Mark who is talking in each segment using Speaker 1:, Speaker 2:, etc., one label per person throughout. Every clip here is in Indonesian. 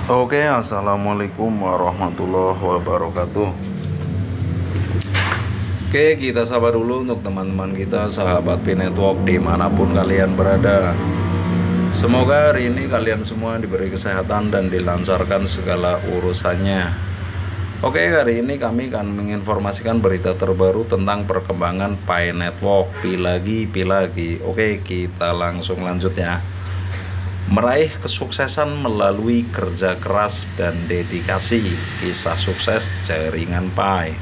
Speaker 1: Oke, assalamualaikum warahmatullahi wabarakatuh. Oke, kita sabar dulu untuk teman-teman kita, sahabat Pi Network dimanapun kalian berada. Semoga hari ini kalian semua diberi kesehatan dan dilancarkan segala urusannya. Oke, hari ini kami akan menginformasikan berita terbaru tentang perkembangan Pi Network. Pi lagi. Oke, kita langsung lanjut ya. Meraih kesuksesan melalui kerja keras dan dedikasi, kisah sukses jaringan Pi.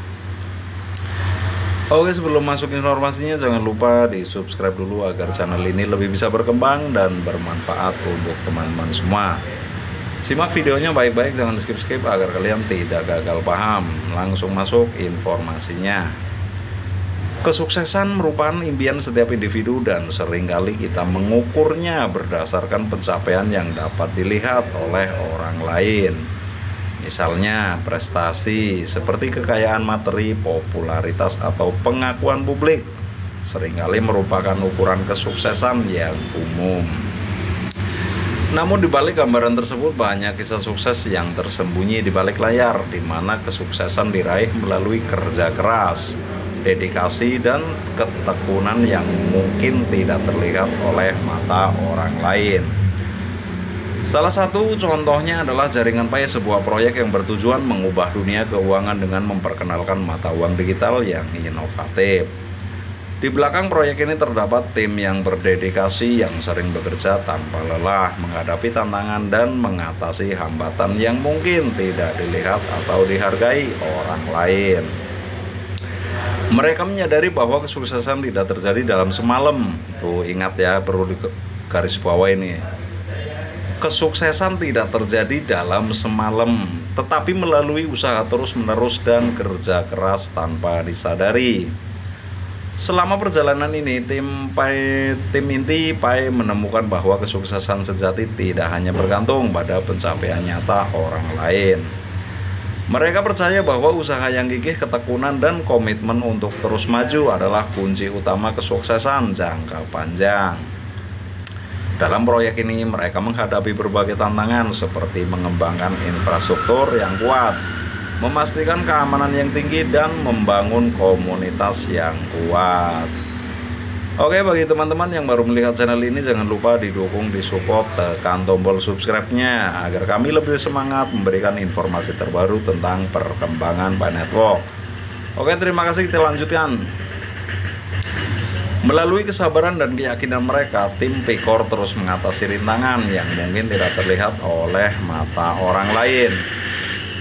Speaker 1: Oke, sebelum masuk informasinya jangan lupa di subscribe dulu agar channel ini lebih bisa berkembang dan bermanfaat untuk teman-teman semua. Simak videonya baik-baik, jangan skip-skip agar kalian tidak gagal paham. Langsung masuk informasinya. Kesuksesan merupakan impian setiap individu dan seringkali kita mengukurnya berdasarkan pencapaian yang dapat dilihat oleh orang lain. Misalnya prestasi seperti kekayaan materi, popularitas, atau pengakuan publik seringkali merupakan ukuran kesuksesan yang umum. Namun di balik gambaran tersebut banyak kisah sukses yang tersembunyi di balik layar, di mana kesuksesan diraih melalui kerja keras, dedikasi, dan ketekunan yang mungkin tidak terlihat oleh mata orang lain. Salah satu contohnya adalah Jaringan Pi, sebuah proyek yang bertujuan mengubah dunia keuangan dengan memperkenalkan mata uang digital yang inovatif. Di belakang proyek ini terdapat tim yang berdedikasi yang sering bekerja tanpa lelah menghadapi tantangan dan mengatasi hambatan yang mungkin tidak dilihat atau dihargai orang lain. Mereka menyadari bahwa kesuksesan tidak terjadi dalam semalam. Tuh ingat ya, perlu di garis bawah ini. Kesuksesan tidak terjadi dalam semalam, tetapi melalui usaha terus-menerus dan kerja keras tanpa disadari. Selama perjalanan ini, tim inti Pi menemukan bahwa kesuksesan sejati tidak hanya bergantung pada pencapaian nyata orang lain. Mereka percaya bahwa usaha yang gigih, ketekunan, dan komitmen untuk terus maju adalah kunci utama kesuksesan jangka panjang. Dalam proyek ini, mereka menghadapi berbagai tantangan seperti mengembangkan infrastruktur yang kuat, memastikan keamanan yang tinggi, dan membangun komunitas yang kuat. Oke, bagi teman-teman yang baru melihat channel ini, jangan lupa didukung, disupport, tekan tombol subscribe-nya agar kami lebih semangat memberikan informasi terbaru tentang perkembangan Pi Network. Oke, terima kasih, kita lanjutkan. Melalui kesabaran dan keyakinan mereka, tim Pi-Core terus mengatasi rintangan yang mungkin tidak terlihat oleh mata orang lain.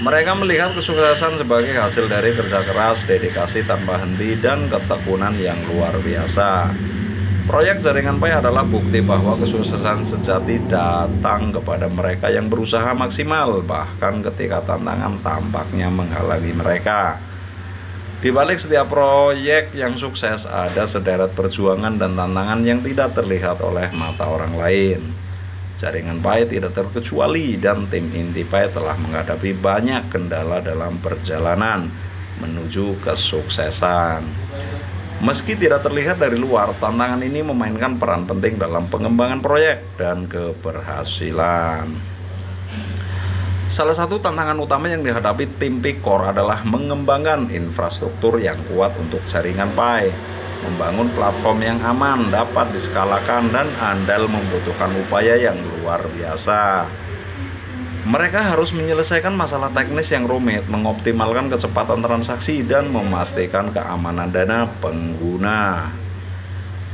Speaker 1: Mereka melihat kesuksesan sebagai hasil dari kerja keras, dedikasi tanpa henti, dan ketekunan yang luar biasa. Proyek Jaringan Pi adalah bukti bahwa kesuksesan sejati datang kepada mereka yang berusaha maksimal, bahkan ketika tantangan tampaknya menghalangi mereka. Di balik setiap proyek yang sukses ada sederet perjuangan dan tantangan yang tidak terlihat oleh mata orang lain. Jaringan Pi tidak terkecuali dan tim inti Pi telah menghadapi banyak kendala dalam perjalanan menuju kesuksesan. Meski tidak terlihat dari luar, tantangan ini memainkan peran penting dalam pengembangan proyek dan keberhasilan. Salah satu tantangan utama yang dihadapi tim Pi-Core adalah mengembangkan infrastruktur yang kuat untuk Jaringan Pi. Membangun platform yang aman, dapat diskalakan, dan andal membutuhkan upaya yang luar biasa. Mereka harus menyelesaikan masalah teknis yang rumit, mengoptimalkan kecepatan transaksi, dan memastikan keamanan dana pengguna.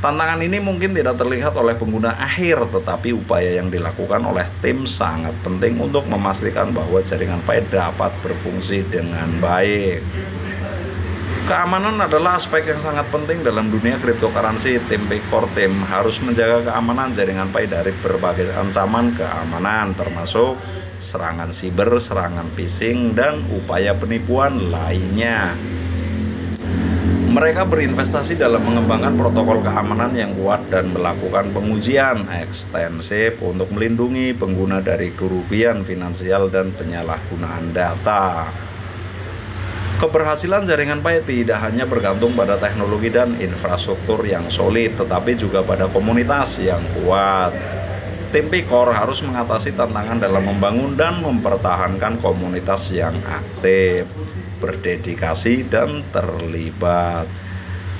Speaker 1: Tantangan ini mungkin tidak terlihat oleh pengguna akhir, tetapi upaya yang dilakukan oleh tim sangat penting untuk memastikan bahwa Jaringan Pi dapat berfungsi dengan baik. Keamanan adalah aspek yang sangat penting dalam dunia cryptocurrency. Tim Pi-Core harus menjaga keamanan Jaringan Pi dari berbagai ancaman keamanan, termasuk serangan siber, serangan phishing, dan upaya penipuan lainnya. Mereka berinvestasi dalam mengembangkan protokol keamanan yang kuat dan melakukan pengujian ekstensif untuk melindungi pengguna dari kerugian finansial dan penyalahgunaan data. Keberhasilan Jaringan Pi tidak hanya bergantung pada teknologi dan infrastruktur yang solid, tetapi juga pada komunitas yang kuat. Tim Pikor harus mengatasi tantangan dalam membangun dan mempertahankan komunitas yang aktif, berdedikasi, dan terlibat.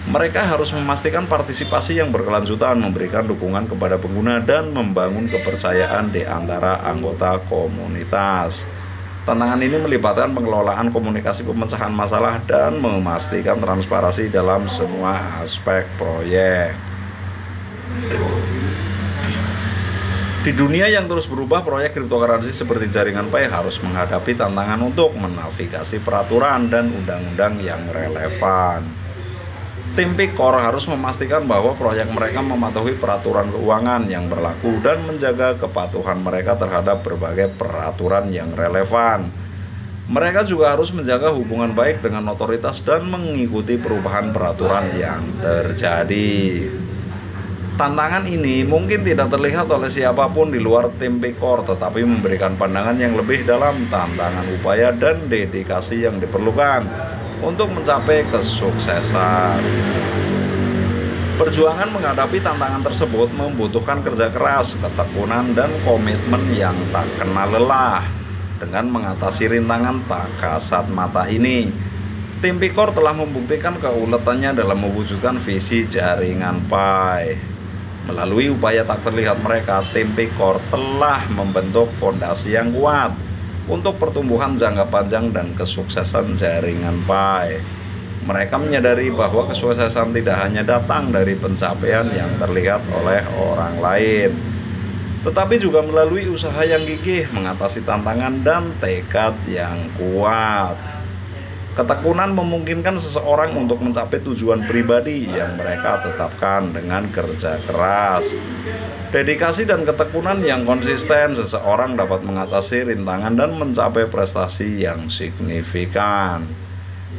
Speaker 1: Mereka harus memastikan partisipasi yang berkelanjutan, memberikan dukungan kepada pengguna, dan membangun kepercayaan di antara anggota komunitas. Tantangan ini melibatkan pengelolaan komunikasi pemecahan masalah dan memastikan transparansi dalam semua aspek proyek. Di dunia yang terus berubah, proyek cryptocurrency seperti jaringan Pi harus menghadapi tantangan untuk menavigasi peraturan dan undang-undang yang relevan. Tim Pikor harus memastikan bahwa proyek mereka mematuhi peraturan keuangan yang berlaku dan menjaga kepatuhan mereka terhadap berbagai peraturan yang relevan. Mereka juga harus menjaga hubungan baik dengan otoritas dan mengikuti perubahan peraturan yang terjadi. Tantangan ini mungkin tidak terlihat oleh siapapun di luar tim Pikor, tetapi memberikan pandangan yang lebih dalam tantangan upaya dan dedikasi yang diperlukan untuk mencapai kesuksesan. Perjuangan menghadapi tantangan tersebut membutuhkan kerja keras, ketekunan, dan komitmen yang tak kenal lelah. Dengan mengatasi rintangan tak kasat mata ini, tim Pikor telah membuktikan keuletannya dalam mewujudkan visi jaringan Pi. Melalui upaya tak terlihat mereka, tim Pikor telah membentuk fondasi yang kuat untuk pertumbuhan jangka panjang dan kesuksesan jaringan Pi. Mereka menyadari bahwa kesuksesan tidak hanya datang dari pencapaian yang terlihat oleh orang lain, tetapi juga melalui usaha yang gigih, mengatasi tantangan, dan tekad yang kuat. Ketekunan memungkinkan seseorang untuk mencapai tujuan pribadi yang mereka tetapkan dengan kerja keras. Dedikasi dan ketekunan yang konsisten, seseorang dapat mengatasi rintangan dan mencapai prestasi yang signifikan.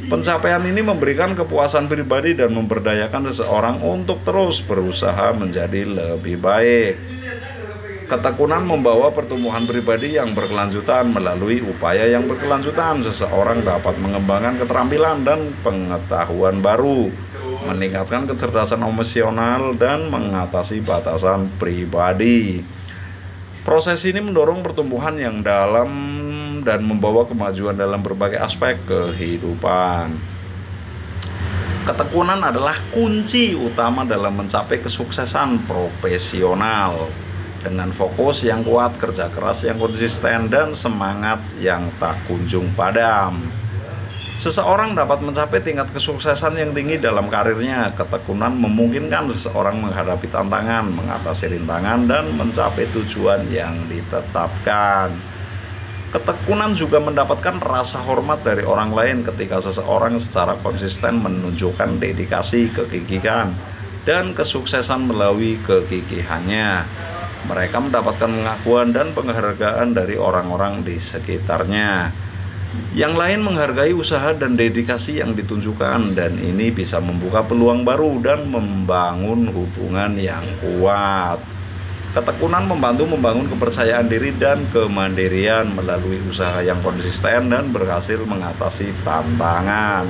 Speaker 1: Pencapaian ini memberikan kepuasan pribadi dan memberdayakan seseorang untuk terus berusaha menjadi lebih baik. Ketekunan membawa pertumbuhan pribadi yang berkelanjutan. Melalui upaya yang berkelanjutan, seseorang dapat mengembangkan keterampilan dan pengetahuan baru, meningkatkan kecerdasan emosional, dan mengatasi batasan pribadi. Proses ini mendorong pertumbuhan yang dalam dan membawa kemajuan dalam berbagai aspek kehidupan. Ketekunan adalah kunci utama dalam mencapai kesuksesan profesional. Dengan fokus yang kuat, kerja keras yang konsisten, dan semangat yang tak kunjung padam, seseorang dapat mencapai tingkat kesuksesan yang tinggi dalam karirnya. Ketekunan memungkinkan seseorang menghadapi tantangan, mengatasi rintangan, dan mencapai tujuan yang ditetapkan. Ketekunan juga mendapatkan rasa hormat dari orang lain ketika seseorang secara konsisten menunjukkan dedikasi, kegigihan, dan kesuksesan melalui kegigihannya. Mereka mendapatkan pengakuan dan penghargaan dari orang-orang di sekitarnya. Yang lain menghargai usaha dan dedikasi yang ditunjukkan, dan ini bisa membuka peluang baru dan membangun hubungan yang kuat. Ketekunan membantu membangun kepercayaan diri dan kemandirian melalui usaha yang konsisten dan berhasil mengatasi tantangan.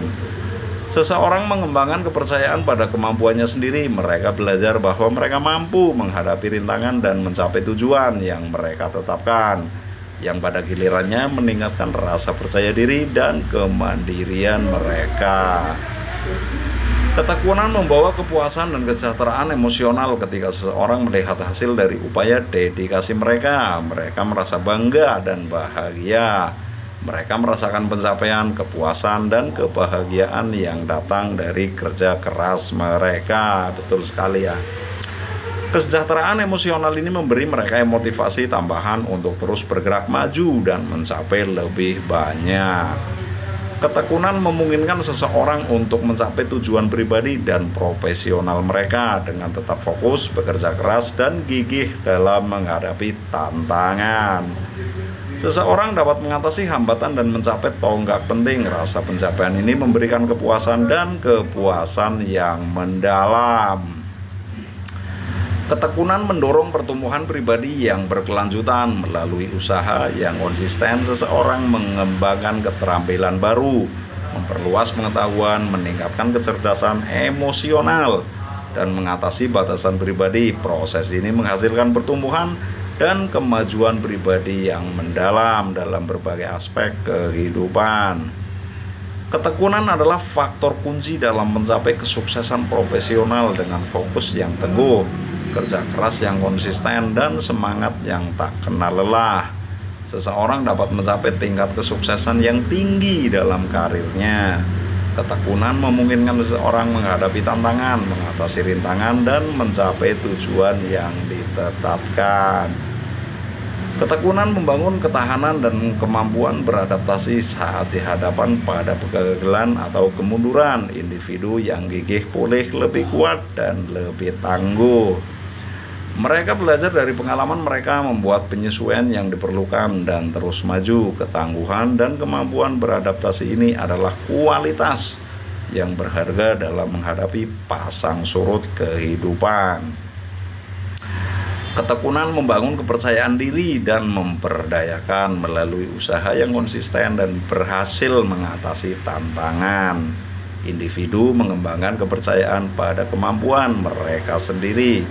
Speaker 1: Seseorang mengembangkan kepercayaan pada kemampuannya sendiri. Mereka belajar bahwa mereka mampu menghadapi rintangan dan mencapai tujuan yang mereka tetapkan, yang pada gilirannya meningkatkan rasa percaya diri dan kemandirian mereka. Ketekunan membawa kepuasan dan kesejahteraan emosional ketika seseorang melihat hasil dari upaya dedikasi mereka. Mereka merasa bangga dan bahagia. Mereka merasakan pencapaian, kepuasan, dan kebahagiaan yang datang dari kerja keras mereka. Betul sekali ya. Kesejahteraan emosional ini memberi mereka motivasi tambahan untuk terus bergerak maju dan mencapai lebih banyak. Ketekunan memungkinkan seseorang untuk mencapai tujuan pribadi dan profesional mereka dengan tetap fokus, bekerja keras, dan gigih dalam menghadapi tantangan. Seseorang dapat mengatasi hambatan dan mencapai tonggak penting. Rasa pencapaian ini memberikan kepuasan dan kepuasan yang mendalam. Ketekunan mendorong pertumbuhan pribadi yang berkelanjutan. Melalui usaha yang konsisten, seseorang mengembangkan keterampilan baru, memperluas pengetahuan, meningkatkan kecerdasan emosional, dan mengatasi batasan pribadi. Proses ini menghasilkan pertumbuhan dan kemajuan pribadi yang mendalam dalam berbagai aspek kehidupan. Ketekunan adalah faktor kunci dalam mencapai kesuksesan profesional dengan fokus yang teguh, kerja keras yang konsisten, dan semangat yang tak kenal lelah. Seseorang dapat mencapai tingkat kesuksesan yang tinggi dalam karirnya. Ketekunan memungkinkan seseorang menghadapi tantangan, mengatasi rintangan, dan mencapai tujuan yang ditetapkan. Ketekunan membangun ketahanan dan kemampuan beradaptasi saat dihadapan pada kegagalan atau kemunduran. Individu yang gigih pulih lebih kuat dan lebih tangguh. Mereka belajar dari pengalaman mereka, membuat penyesuaian yang diperlukan dan terus maju. Ketangguhan dan kemampuan beradaptasi ini adalah kualitas yang berharga dalam menghadapi pasang surut kehidupan. Ketekunan membangun kepercayaan diri dan memperdayakan melalui usaha yang konsisten dan berhasil mengatasi tantangan. Individu mengembangkan kepercayaan pada kemampuan mereka sendiri.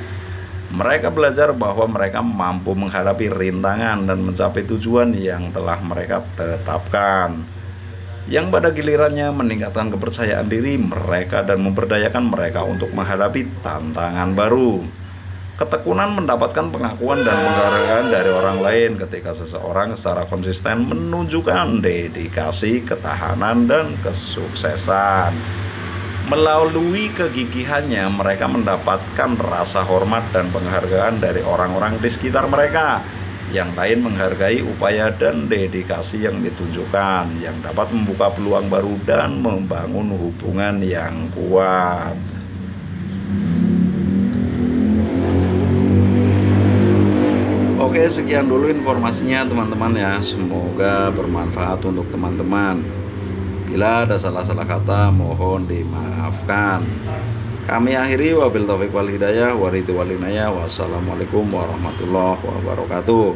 Speaker 1: Mereka belajar bahwa mereka mampu menghadapi rintangan dan mencapai tujuan yang telah mereka tetapkan, yang pada gilirannya meningkatkan kepercayaan diri mereka dan memperdayakan mereka untuk menghadapi tantangan baru. Ketekunan mendapatkan pengakuan dan penghargaan dari orang lain ketika seseorang secara konsisten menunjukkan dedikasi, ketahanan, dan kesuksesan. Melalui kegigihannya, mereka mendapatkan rasa hormat dan penghargaan dari orang-orang di sekitar mereka. Yang lain menghargai upaya dan dedikasi yang ditunjukkan, yang dapat membuka peluang baru dan membangun hubungan yang kuat. Oke, sekian dulu informasinya teman-teman ya. Semoga bermanfaat untuk teman-teman. Bila ada salah-salah kata mohon dimaafkan. Kami akhiri, wabil taufiq wal hidayah, waridwalinaya. Wassalamualaikum warahmatullahi wabarakatuh.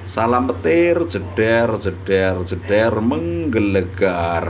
Speaker 1: Salam petir, jeder, jeder, jeder, menggelegar.